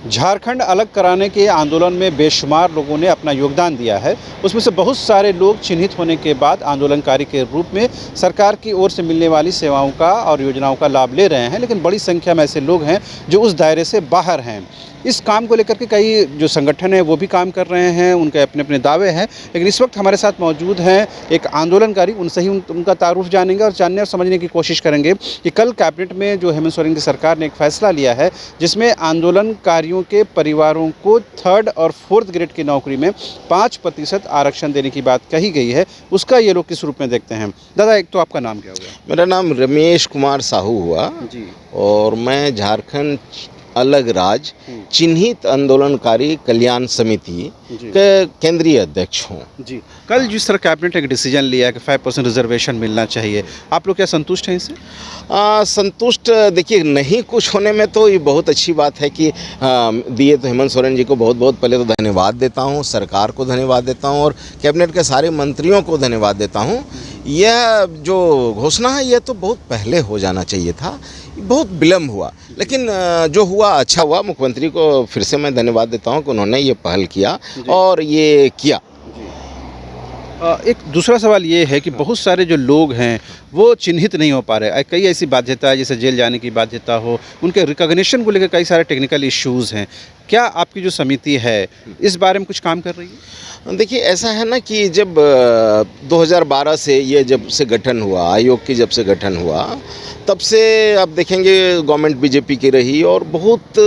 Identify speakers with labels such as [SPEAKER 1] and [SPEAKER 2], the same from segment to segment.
[SPEAKER 1] झारखंड अलग कराने के आंदोलन में बेशुमार लोगों ने अपना योगदान दिया है। उसमें से बहुत सारे लोग चिन्हित होने के बाद आंदोलनकारी के रूप में सरकार की ओर से मिलने वाली सेवाओं का और योजनाओं का लाभ ले रहे हैं, लेकिन बड़ी संख्या में ऐसे लोग हैं जो उस दायरे से बाहर हैं। इस काम को लेकर के कई जो संगठन हैं वो भी काम कर रहे हैं, उनके अपने अपने दावे हैं। लेकिन इस वक्त हमारे साथ मौजूद हैं एक आंदोलनकारी, उनसे ही उनका तारुफ जानेंगे और जानने और समझने की कोशिश करेंगे कि कल कैबिनेट में जो हेमंत सोरेन की सरकार ने एक फैसला लिया है जिसमें आंदोलनकारियों के परिवारों को 3rd और 4th ग्रेड की नौकरी में 5% आरक्षण देने की बात कही गई है। उसका ये लोग किस रूप में देखते हैं। दादा, एक तो आपका नाम क्या हुआ?
[SPEAKER 2] मेरा नाम रमेश कुमार साहू हुआ
[SPEAKER 1] जी।
[SPEAKER 2] और मैं झारखंड अलग राज चिन्हित आंदोलनकारी कल्याण समिति के केंद्रीय अध्यक्ष हूँ।
[SPEAKER 1] जी, कल जिस तरह कैबिनेट ने एक डिसीजन लिया कि 5% रिजर्वेशन मिलना चाहिए, आप लोग क्या संतुष्ट हैं इससे?
[SPEAKER 2] संतुष्ट देखिए, नहीं कुछ होने में तो ये बहुत अच्छी बात है कि दिए तो हेमंत सोरेन जी को बहुत बहुत पहले तो धन्यवाद देता हूँ, सरकार को धन्यवाद देता हूँ और कैबिनेट के सारे मंत्रियों को धन्यवाद देता हूँ। यह जो घोषणा है यह तो बहुत पहले हो जाना चाहिए था, बहुत विलम्ब हुआ, लेकिन जो हुआ अच्छा हुआ। मुख्यमंत्री को फिर से मैं धन्यवाद देता हूँ कि उन्होंने ये पहल किया और ये किया।
[SPEAKER 1] एक दूसरा सवाल ये है कि बहुत सारे जो लोग हैं वो चिन्हित नहीं हो पा रहे। कई ऐसी बाध्यता है, जैसे जेल जाने की बाध्यता हो, उनके रिकॉग्निशन को लेकर कई सारे टेक्निकल इश्यूज़ हैं। क्या आपकी जो समिति है इस बारे में कुछ काम कर रही है?
[SPEAKER 2] देखिए, ऐसा है ना कि जब 2012 से ये जब से गठन हुआ, आयोग की जब से गठन हुआ, तब से आप देखेंगे गवर्नमेंट बीजेपी की रही और बहुत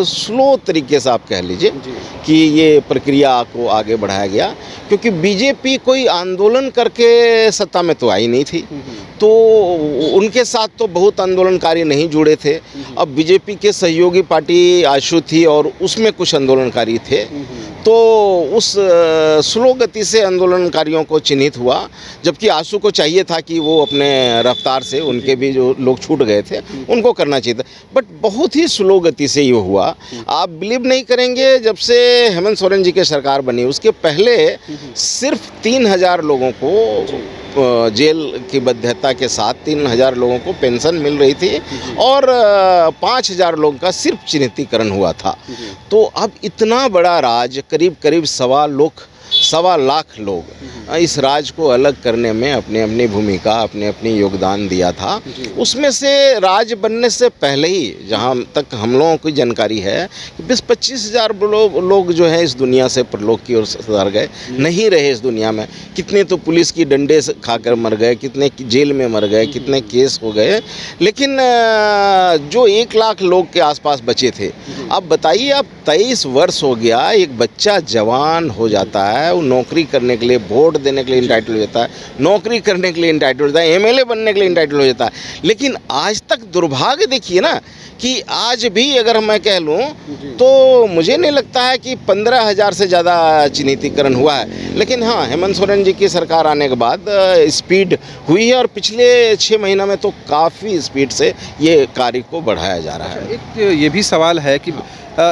[SPEAKER 2] स्लो तरीके से आप कह लीजिए कि ये प्रक्रिया को आगे बढ़ाया गया, क्योंकि बीजेपी कोई आंदोलन करके सत्ता में तो आई नहीं थी, तो उनके साथ तो बहुत आंदोलनकारी नहीं जुड़े थे। अब बीजेपी के सहयोगी पार्टी आशू थी और उसमें कुछ आंदोलनकारी थे, तो उस स्लो गति से आंदोलनकारियों को चिन्हित हुआ, जबकि आशू को चाहिए था कि वो अपने रफ्तार से उनके भी जो लोग छूट गए थे उनको करना चाहिए था, बट बहुत ही स्लो गति से ये हुआ। आप बिलीव नहीं करेंगे, जब से हेमंत सोरेन जी की सरकार बनी उसके पहले सिर्फ 3000 लोगों को जेल की बाध्यता के साथ 3000 लोगों को पेंशन मिल रही थी और 5000 लोगों का सिर्फ चिन्हितीकरण हुआ था। तो अब इतना बड़ा राज, करीब करीब 1.25 लाख लोग इस राज को अलग करने में अपनी अपनी भूमिका, अपने अपनी योगदान दिया था। उसमें से राज बनने से पहले ही, जहाँ तक हम लोगों की जानकारी है, 20-25 हज़ार लोग जो है इस दुनिया से परलोक की ओर सुधार गए, नहीं रहे इस दुनिया में। कितने तो पुलिस की डंडे खाकर मर गए, कितने जेल में मर गए, कितने केस हो गए, लेकिन जो 1 लाख लोग के आसपास बचे थे। अब बताइए, अब 23 वर्ष हो गया, एक बच्चा जवान हो जाता है, वो नौकरी करने के लिए, वोट देने के लिए इंटाइटल हो जाता है, नौकरी करने के लिए इंटाइटल हो जाता है, एमएलए बनने के लिए इंटाइटल हो जाता है, लेकिन आज तक दुर्भाग्य देखिए ना कि आज भी अगर मैं कह लूँ तो मुझे नहीं लगता है कि 15,000 से ज़्यादा चिन्हितीकरण हुआ है। लेकिन हाँ, हेमंत सोरेन जी की सरकार आने के बाद स्पीड हुई है और पिछले 6 महीना में तो काफ़ी स्पीड से ये कार्य को बढ़ाया जा रहा है।
[SPEAKER 1] एक ये भी सवाल है कि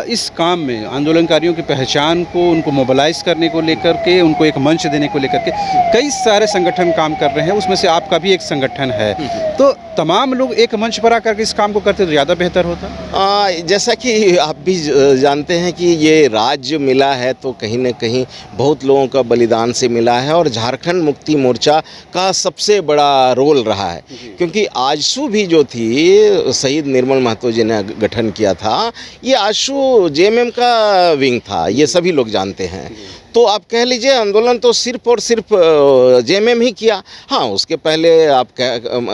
[SPEAKER 1] इस काम में आंदोलनकारियों की पहचान को, उनको मोबिलाइज करने को लेकर के, उनको एक मंच देने को लेकर के कई सारे संगठन काम कर रहे हैं, उसमें से आपका भी एक संगठन है। तो तमाम लोग एक मंच पर आकर के इस काम को करते तो ज़्यादा बेहतर होता।
[SPEAKER 2] जैसा कि आप भी जानते हैं कि ये राज्य मिला है तो कहीं न कहीं बहुत लोगों का बलिदान से मिला है और झारखंड मुक्ति मोर्चा का सबसे बड़ा रोल रहा है, क्योंकि आजसू भी जो थी, शहीद निर्मल महतो जी ने गठन किया था, ये आजसू जेएमएम का विंग था, ये सभी लोग जानते हैं। तो आप कह लीजिए आंदोलन तो सिर्फ और सिर्फ जेएमएम ही किया। हाँ, उसके पहले आप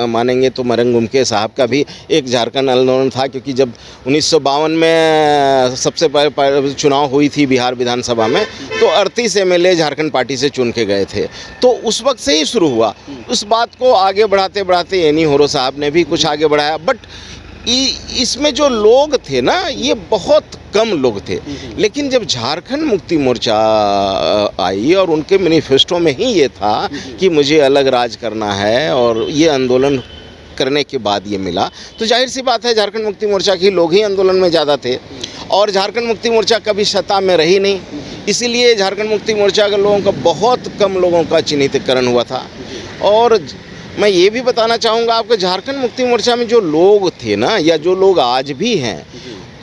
[SPEAKER 2] मानेंगे तो मरंग उमके साहब का भी एक झारखंड आंदोलन था, क्योंकि जब 1952 में सबसे पहले चुनाव हुई थी बिहार विधानसभा में, तो 38 एमएलए झारखंड पार्टी से चुन के गए थे, तो उस वक्त से ही शुरू हुआ। उस बात को आगे बढ़ाते बढ़ाते एनी होरो साहब ने भी कुछ आगे बढ़ाया, बट इसमें जो लोग थे ना, ये बहुत कम लोग थे। लेकिन जब झारखंड मुक्ति मोर्चा आई और उनके मैनिफेस्टो में ही ये था कि मुझे अलग राज करना है और ये आंदोलन करने के बाद ये मिला, तो जाहिर सी बात है झारखंड मुक्ति मोर्चा के लोग ही आंदोलन में ज़्यादा थे और झारखंड मुक्ति मोर्चा कभी सत्ता में रही नहीं, इसीलिए झारखंड मुक्ति मोर्चा के लोगों का, बहुत कम लोगों का चिन्हितीकरण हुआ था। और मैं ये भी बताना चाहूँगा आपको, झारखंड मुक्ति मोर्चा में जो लोग थे ना, या जो लोग आज भी हैं,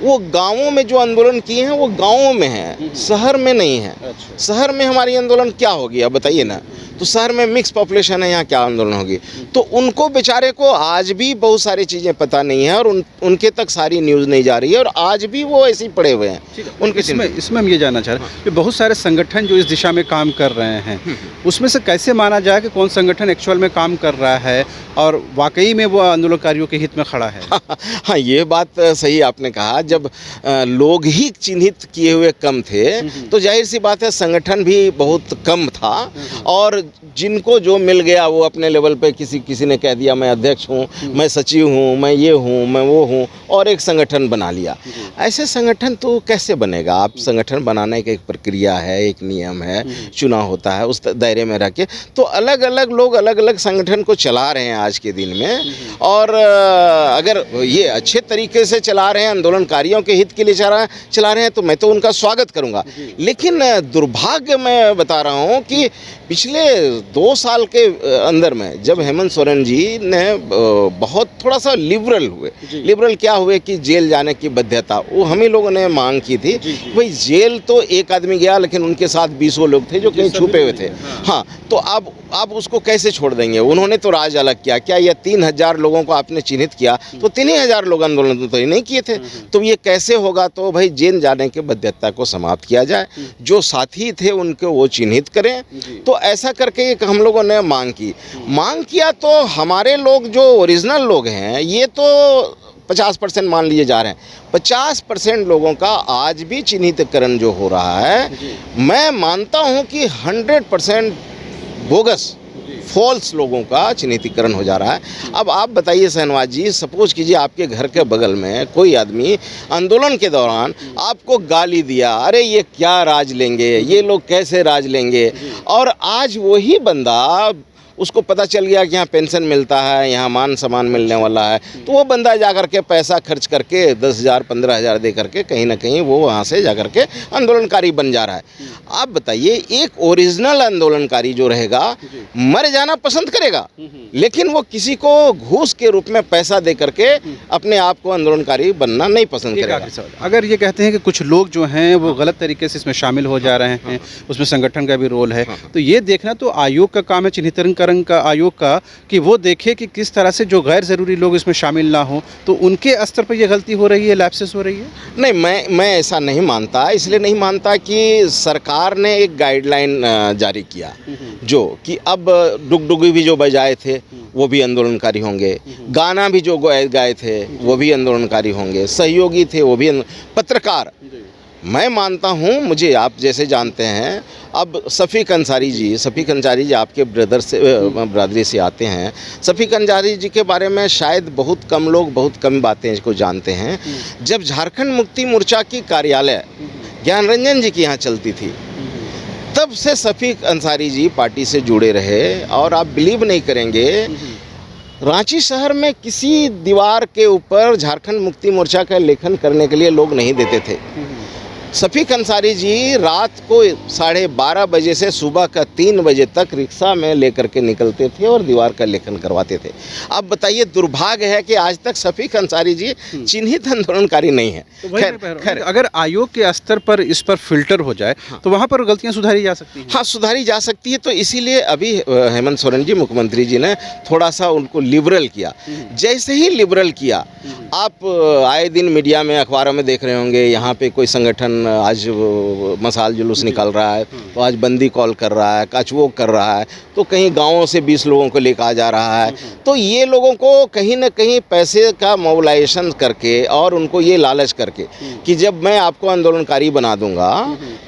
[SPEAKER 2] वो गांवों में जो आंदोलन किए हैं वो गांवों में हैं, शहर में नहीं है।
[SPEAKER 1] अच्छा।
[SPEAKER 2] शहर में हमारी आंदोलन क्या होगी अब बताइए ना। तो शहर में मिक्स पॉपुलेशन है, यहाँ क्या आंदोलन होगी। तो उनको बेचारे को आज भी बहुत सारी चीज़ें पता नहीं है और उनके तक सारी न्यूज़ नहीं जा रही है और आज भी वो ऐसे ही पड़े हुए हैं। उनके
[SPEAKER 1] इसमें हम ये जानना चाह रहे हैं कि बहुत सारे संगठन जो इस दिशा में काम कर रहे हैं, उसमें से कैसे माना जाए कि कौन संगठन एक्चुअल में काम कर रहा है और वाकई में वो आंदोलनकारियों के हित में खड़ा है?
[SPEAKER 2] हाँ, ये बात सही आपने कहा। जब लोग ही चिन्हित किए हुए कम थे तो जाहिर सी बात है संगठन भी बहुत कम था और जिनको जो मिल गया वो अपने लेवल पे किसी ने कह दिया मैं अध्यक्ष हूँ, मैं सचिव हूँ, मैं ये हूँ, मैं वो हूँ और एक संगठन बना लिया। ऐसे संगठन तो कैसे बनेगा? आप संगठन बनाने की एक प्रक्रिया है, एक नियम है, चुनाव होता है, उस दायरे में रह के तो अलग अलग लोग अलग अलग संगठन को चला रहे हैं आज के दिन में। और अगर ये अच्छे तरीके से चला रहे हैं, आंदोलनकारियों के हित के लिए चला रहे हैं तो मैं तो उनका स्वागत करूंगा। लेकिन दुर्भाग्य मैं बता रहा हूं कि पिछले 2 साल के अंदर में जब हेमंत सोरेन जी ने बहुत थोड़ा सा लिबरल क्या हुए कि जेल जाने की बाध्यता वो हम ही लोगों ने मांग की थी। भाई जेल तो एक आदमी गया लेकिन उनके साथ 20 लोग थे जो कहीं छुपे हुए थे। हाँ, तो अब उसको कैसे छोड़ देंगे? उन्होंने तो राज अलग किया। क्या ये 3000 लोगों को आपने चिन्हित किया तो 3000 लोग आंदोलन तो नहीं किए थे, तो ये कैसे होगा? तो भाई जेल जाने की बाध्यता को समाप्त किया जाए, जो साथी थे उनको वो चिन्हित करें। तो ऐसा करके एक हम लोगों ने मांग किया तो हमारे लोग जो ओरिजिनल लोग हैं ये तो 50% मान लिए जा रहे हैं। 50% लोगों का आज भी चिन्हितकरण जो हो रहा है, मैं मानता हूं कि 100% बोगस फॉल्स लोगों का चिन्हितीकरण हो जा रहा है। अब आप बताइए शहनवाज जी, सपोज कीजिए आपके घर के बगल में कोई आदमी आंदोलन के दौरान आपको गाली दिया, अरे ये क्या राज लेंगे, ये लोग कैसे राज लेंगे, और आज वही बंदा उसको पता चल गया कि यहाँ पेंशन मिलता है, यहाँ मान सम्मान मिलने वाला है, तो वो बंदा जा कर के पैसा खर्च करके 10,000 15,000 दे करके कहीं ना कहीं वो वहाँ से जा कर के आंदोलनकारी बन जा रहा है। आप बताइए, एक ओरिजिनल आंदोलनकारी जो रहेगा मर जाना पसंद करेगा, लेकिन वो किसी को घूस के रूप में पैसा दे करके अपने आप को आंदोलनकारी बनना नहीं पसंद करेगा।
[SPEAKER 1] अगर ये कहते हैं कि कुछ लोग जो हैं वो गलत तरीके से इसमें शामिल हो जा रहे हैं, उसमें संगठन का भी रोल है, तो ये देखना तो आयोग का काम है, चिन्हितीकरण का आयोग का, कि वो देखे कि किस तरह से जो गैर ज़रूरी लोग इसमें शामिल ना हो, तो उनके स्तर पर ये गलती हो रही है, लैप्सेस हो रही है।
[SPEAKER 2] नहीं, मैं ऐसा नहीं मानता। इसलिए नहीं मानता कि सरकार ने एक गाइडलाइन जारी किया जो कि अब डुगडुगी भी जो बजाए थे वो भी आंदोलनकारी होंगे, गाना भी जो गाए थे वो भी आंदोलनकारी होंगे, सहयोगी थे वो भी, पत्रकार। मैं मानता हूँ, मुझे आप जैसे जानते हैं, अब शफीक अंसारी जी आपके ब्रदरी से आते हैं। शफीक अंसारी जी के बारे में शायद बहुत कम लोग बहुत कम बातें इसको जानते हैं। जब झारखंड मुक्ति मोर्चा की कार्यालय ज्ञान रंजन जी की यहाँ चलती थी, तब से शफीक अंसारी जी पार्टी से जुड़े रहे और आप बिलीव नहीं करेंगे, रांची शहर में किसी दीवार के ऊपर झारखंड मुक्ति मोर्चा का लेखन करने के लिए लोग नहीं देते थे। शफीक अंसारी जी रात को 12:30 बजे से सुबह का 3 बजे तक रिक्शा में लेकर के निकलते थे और दीवार का लेखन करवाते थे। अब बताइए, दुर्भाग्य है कि आज तक शफीक अंसारी जी चिन्हित आंदोलनकारी नहीं है।
[SPEAKER 1] तो खैर अगर आयोग के स्तर पर इस पर फिल्टर हो जाए तो वहाँ पर गलतियाँ सुधारी जा सकती हैं।
[SPEAKER 2] हाँ, सुधारी जा सकती है। तो इसीलिए अभी हेमंत सोरेन जी मुख्यमंत्री जी ने थोड़ा सा उनको लिबरल किया। जैसे ही लिबरल किया, आप आए दिन मीडिया में अखबारों में देख रहे होंगे, यहाँ पे कोई संगठन आज मसाल जुलूस निकाल रहा है, तो आज बंदी कॉल कर रहा है, आज वो कर रहा है, तो कहीं गाँवों से 20 लोगों को लेकर आ जा रहा है। तो ये लोगों को कहीं ना कहीं पैसे का मोबिलाइजेशन करके और उनको ये लालच करके कि जब मैं आपको आंदोलनकारी बना दूंगा,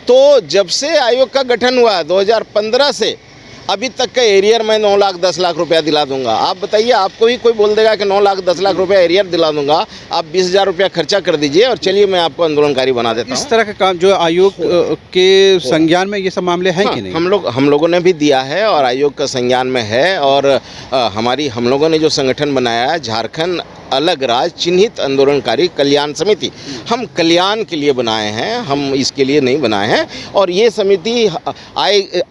[SPEAKER 2] तो जब से आयोग का गठन हुआ 2015 से अभी तक का एरियर मैं 9 लाख 10 लाख रुपया दिला दूंगा। आप बताइए, आपको भी कोई बोल देगा कि 9 लाख 10 लाख रुपया एरियर दिला दूंगा, आप 20,000 रुपया खर्चा कर दीजिए और चलिए मैं आपको आंदोलनकारी बना देता हूँ।
[SPEAKER 1] इस तरह का काम जो आयोग के संज्ञान में ये सब मामले हैं कि नहीं?
[SPEAKER 2] हम लोगों ने भी दिया है और आयोग का संज्ञान में है। और हम लोगों ने जो संगठन बनाया है, झारखंड अलग राज्य चिन्हित आंदोलनकारी कल्याण समिति, हम कल्याण के लिए बनाए हैं, हम इसके लिए नहीं बनाए हैं। और ये समिति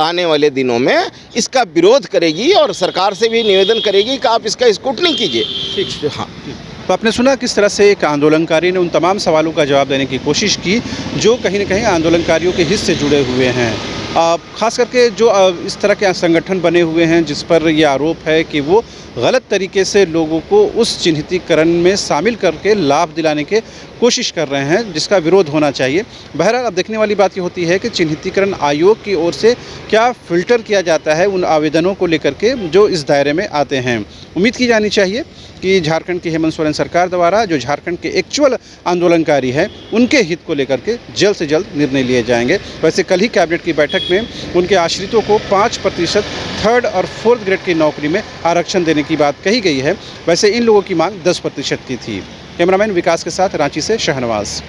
[SPEAKER 2] आने वाले दिनों में इसका विरोध करेगी और सरकार से भी निवेदन करेगी कि आप इसका स्क्रूटनी कीजिए।
[SPEAKER 1] ठीक, हाँ। तो आपने सुना किस तरह से एक आंदोलनकारी ने उन तमाम सवालों का जवाब देने की कोशिश की जो कहीं न कहीं आंदोलनकारियों के हित से जुड़े हुए हैं। ख़ास करके जो इस तरह के संगठन बने हुए हैं जिस पर ये आरोप है कि वो गलत तरीके से लोगों को उस चिन्हितीकरण में शामिल करके लाभ दिलाने की कोशिश कर रहे हैं, जिसका विरोध होना चाहिए। बहरहाल अब देखने वाली बात ये होती है कि चिन्हितीकरण आयोग की ओर से क्या फ़िल्टर किया जाता है उन आवेदनों को लेकर के जो इस दायरे में आते हैं। उम्मीद की जानी चाहिए कि झारखंड की हेमंत सोरेन सरकार द्वारा जो झारखंड के एक्चुअल आंदोलनकारी हैं उनके हित को लेकर के जल्द से जल्द निर्णय लिए जाएंगे। वैसे कल ही कैबिनेट की बैठक में उनके आश्रितों को 5% थर्ड और फोर्थ ग्रेड की नौकरी में आरक्षण देने की बात कही गई है। वैसे इन लोगों की मांग 10% की थी। कैमरामैन विकास के साथ रांची से शहनवाज।